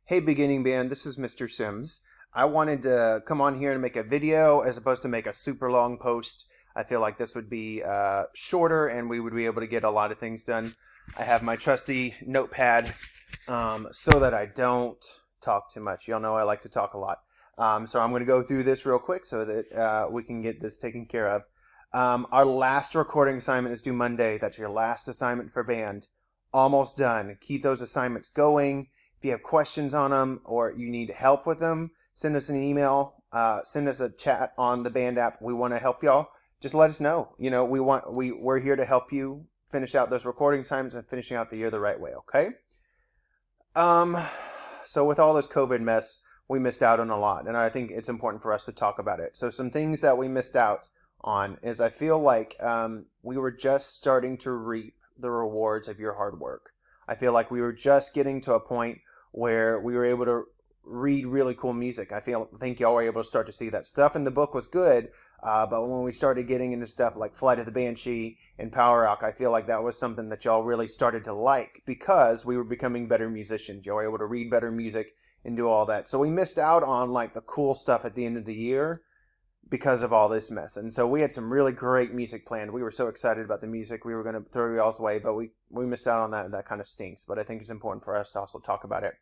Hey, beginning band, this is Mr. Sims. I wanted to come on here and make a video as opposed to make a super long post. I feel like this would be shorter and we would be able to get a lot of things done. I have my trusty notepad so that I don't talk too much. Y'all know I like to talk a lot. So I'm going to go through this real quick so that we can get this taken care of. Our last recording assignment is due Monday. That's your last assignment for band. Almost done. Keep those assignments going. If you have questions on them or you need help with them, send us an email, send us a chat on the band app. We want to help y'all. Just let us know. We're here to help you finish out those recording assignments and finishing out the year the right way, okay? Um, so with all this COVID mess, we missed out on a lot, and I think it's important for us to talk about it. So some things that we missed out on is I feel like we were just starting to reap the rewards of your hard work. I feel like we were just getting to a point where we were able to read really cool music. Think y'all were able to start to see that stuff in the book was good, but when we started getting into stuff like Flight of the Banshee and Power Rock, I feel like that was something that y'all really started to like because we were becoming better musicians. Y'all were able to read better music and do all that. So we missed out on like the cool stuff at the end of the year because of all this mess. And so we had some really great music planned. We were so excited about the music we were going to throw y'all's way, but we missed out on that, and that kind of stinks. But I think it's important for us to also talk about it.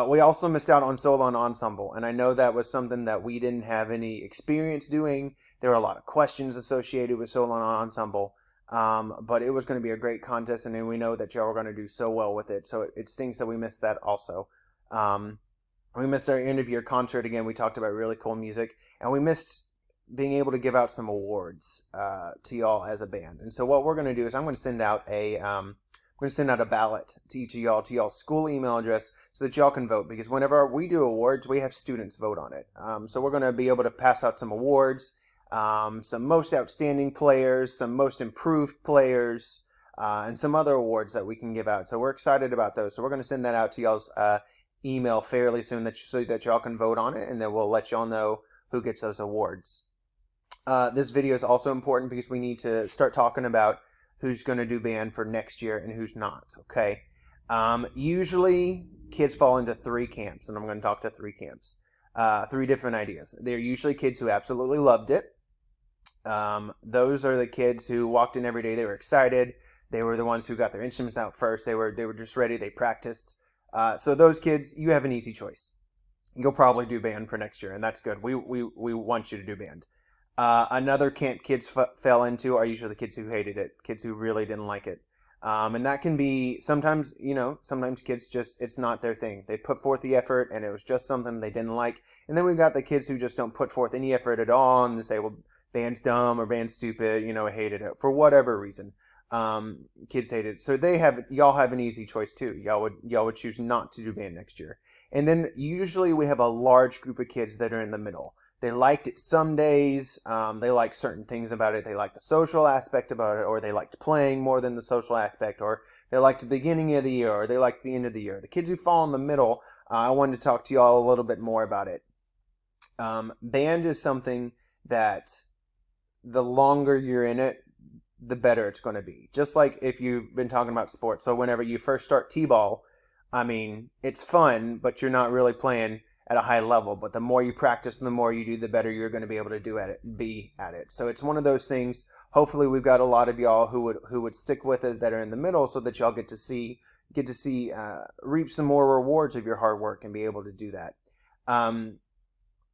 We also missed out on solo and ensemble, and I know that was something that we didn't have any experience doing. There were a lot of questions associated with solo and ensemble, but it was going to be a great contest, and we know that y'all were going to do so well with it. So it stinks that we missed that also. We missed our end of year concert again. We talked about really cool music, and we missed being able to give out some awards to y'all as a band. And so what we're going to do is I'm going to send out a ballot to each of y'all to y'all's school email address so that y'all can vote, because whenever we do awards, we have students vote on it. So we're going to be able to pass out some awards, some most outstanding players, some most improved players, and some other awards that we can give out. So we're excited about those. So we're going to send that out to y'all's email fairly soon so that y'all can vote on it, and then we'll let y'all know who gets those awards. This video is also important because we need to start talking about who's going to do band for next year and who's not, okay? Usually kids fall into three camps, and I'm going to talk to three camps, three different ideas. They're usually kids who absolutely loved it. Those are the kids who walked in every day. They were excited. They were the ones who got their instruments out first. They were just ready. They practiced. So those kids, you have an easy choice. You'll probably do band for next year, and that's good. We want you to do band. Another camp kids fell into are usually the kids who hated it, kids who really didn't like it. And that can be sometimes kids just, it's not their thing. They put forth the effort and it was just something they didn't like. And then we've got the kids who just don't put forth any effort at all and they say, well, band's dumb or band's stupid, hated it for whatever reason. Kids hate it. So y'all have an easy choice too. Y'all would choose not to do band next year. And then usually we have a large group of kids that are in the middle. They liked it some days. They like certain things about it. They like the social aspect about it, or they liked playing more than the social aspect, or they liked the beginning of the year, or they liked the end of the year. The kids who fall in the middle, I wanted to talk to y'all a little bit more about it. Band is something that the longer you're in it, the better it's going to be. Just like if you've been talking about sports. So whenever you first start t-ball, I mean, it's fun, but you're not really playing at a high level. But the more you practice and the more you do, the better you're going to be able to be at it. So it's one of those things. Hopefully we've got a lot of y'all who would stick with it that are in the middle so that y'all get to see reap some more rewards of your hard work and be able to do that.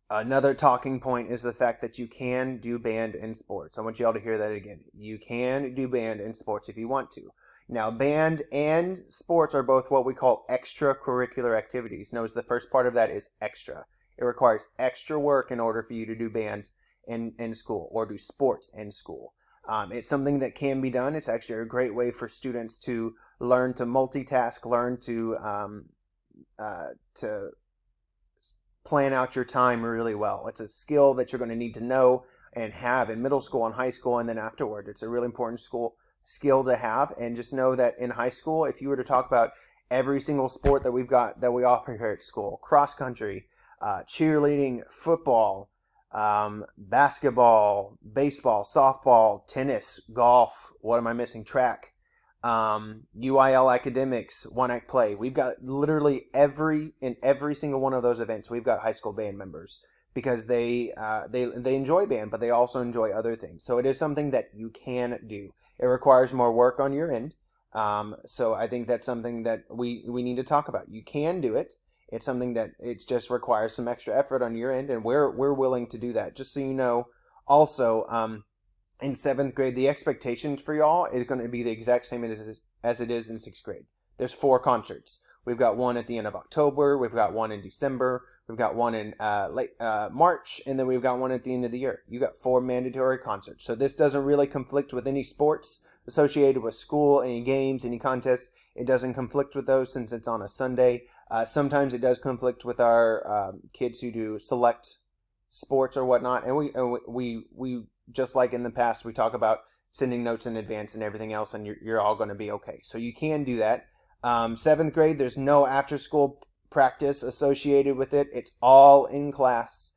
Another talking point is the fact that you can do band in sports. I want you all to hear that again. You can do band in sports if you want to. Now, band and sports are both what we call extracurricular activities. Notice the first part of that is extra. It requires extra work in order for you to do band in school or do sports in school. It's something that can be done. It's actually a great way for students to learn to multitask, learn to plan out your time really well. It's a skill that you're going to need to know and have in middle school and high school and then afterward. It's a really important skill to have. And just know that in high school, if you were to talk about every single sport that we offer here at school, cross country, cheerleading, football, basketball, baseball, softball, tennis, golf, what am I missing? Track. UIL Academics, One Act Play. We've got literally every single one of those events. We've got high school band members because they enjoy band, but they also enjoy other things. So it is something that you can do. It requires more work on your end. So I think that's something that we need to talk about. You can do it. It's something that it just requires some extra effort on your end, and we're willing to do that. Just so you know, also, in 7th grade, the expectations for y'all is going to be the exact same as it is in 6th grade. There's 4 concerts. We've got one at the end of October. We've got one in December. We've got one in late March, and then we've got one at the end of the year. You got 4 mandatory concerts. So this doesn't really conflict with any sports associated with school, any games, any contests. It doesn't conflict with those since it's on a Sunday. Sometimes it does conflict with our kids who do select sports or whatnot, and we just like in the past, we talk about sending notes in advance and everything else, and you're all going to be okay. So you can do that. 7th grade, there's no after-school practice associated with it. It's all in class.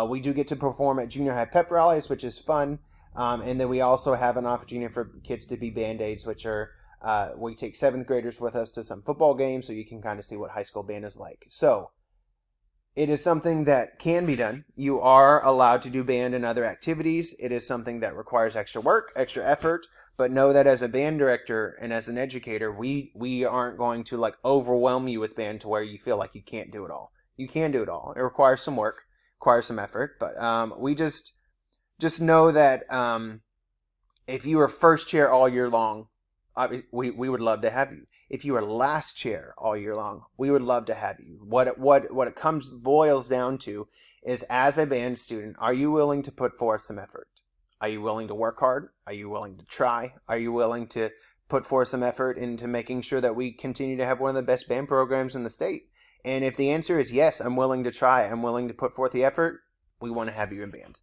We do get to perform at junior high pep rallies, which is fun. And then we also have an opportunity for kids to be Band-Aids, which are, we take 7th graders with us to some football games so you can kind of see what high school band is like. So it is something that can be done. You are allowed to do band and other activities. It is something that requires extra work, extra effort, but know that as a band director and as an educator, we aren't going to like overwhelm you with band to where you feel like you can't do it all. You can do it all. It requires some work, requires some effort, but we just know that if you are first chair all year long, we would love to have you. If you are last chair all year long, we would love to have you. What it boils down to is, as a band student, are you willing to put forth some effort? Are you willing to work hard? Are you willing to try? Are you willing to put forth some effort into making sure that we continue to have one of the best band programs in the state? And if the answer is yes, I'm willing to try, I'm willing to put forth the effort, we want to have you in band.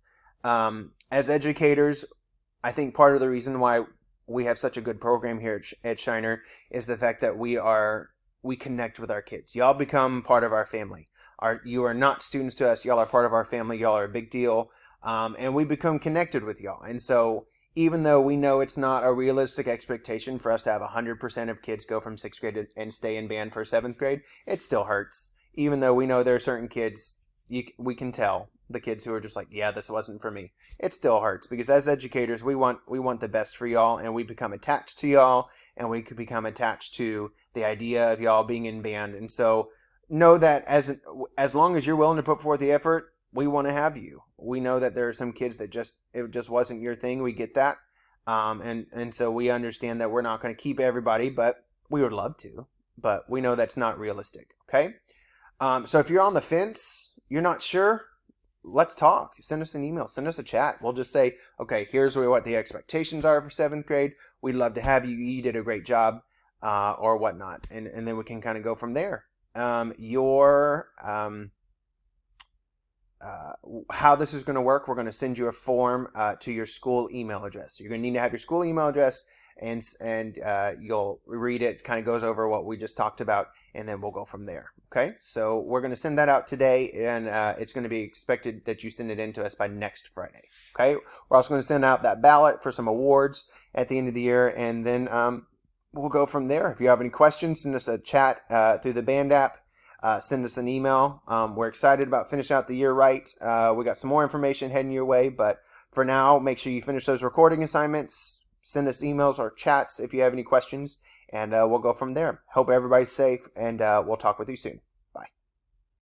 As educators, I think part of the reason why we have such a good program here at Shiner is the fact that we connect with our kids. Y'all become part of our family. You are not students to us. Y'all are part of our family. Y'all are a big deal. And we become connected with y'all. And so even though we know it's not a realistic expectation for us to have 100% of kids go from 6th grade and stay in band for 7th grade, it still hurts. Even though we know there are certain kids, we can tell the kids who are just like, yeah, this wasn't for me. It still hurts because as educators, we want the best for y'all, and we become attached to y'all, and we could become attached to the idea of y'all being in band. And so know that as long as you're willing to put forth the effort, we want to have you. We know that there are some kids that it just wasn't your thing. We get that. And so we understand that we're not going to keep everybody, but we would love to, but we know that's not realistic. Okay. So if you're on the fence, you're not sure, let's talk. Send us an email. Send us a chat. We'll just say, okay, here's what the expectations are for 7th grade. We'd love to have you. You did a great job, or whatnot. And then we can kind of go from there. How this is going to work, we're going to send you a form to your school email address. You're going to need to have your school email address, and you'll read it. It kind of goes over what we just talked about, and then we'll go from there. Okay, so we're going to send that out today, and it's going to be expected that you send it in to us by next Friday. Okay, we're also going to send out that ballot for some awards at the end of the year, and then we'll go from there. If you have any questions, send us a chat through the band app. Send us an email. We're excited about finishing out the year right. We got some more information heading your way, but for now, make sure you finish those recording assignments. Send us emails or chats if you have any questions, and we'll go from there. Hope everybody's safe, and we'll talk with you soon.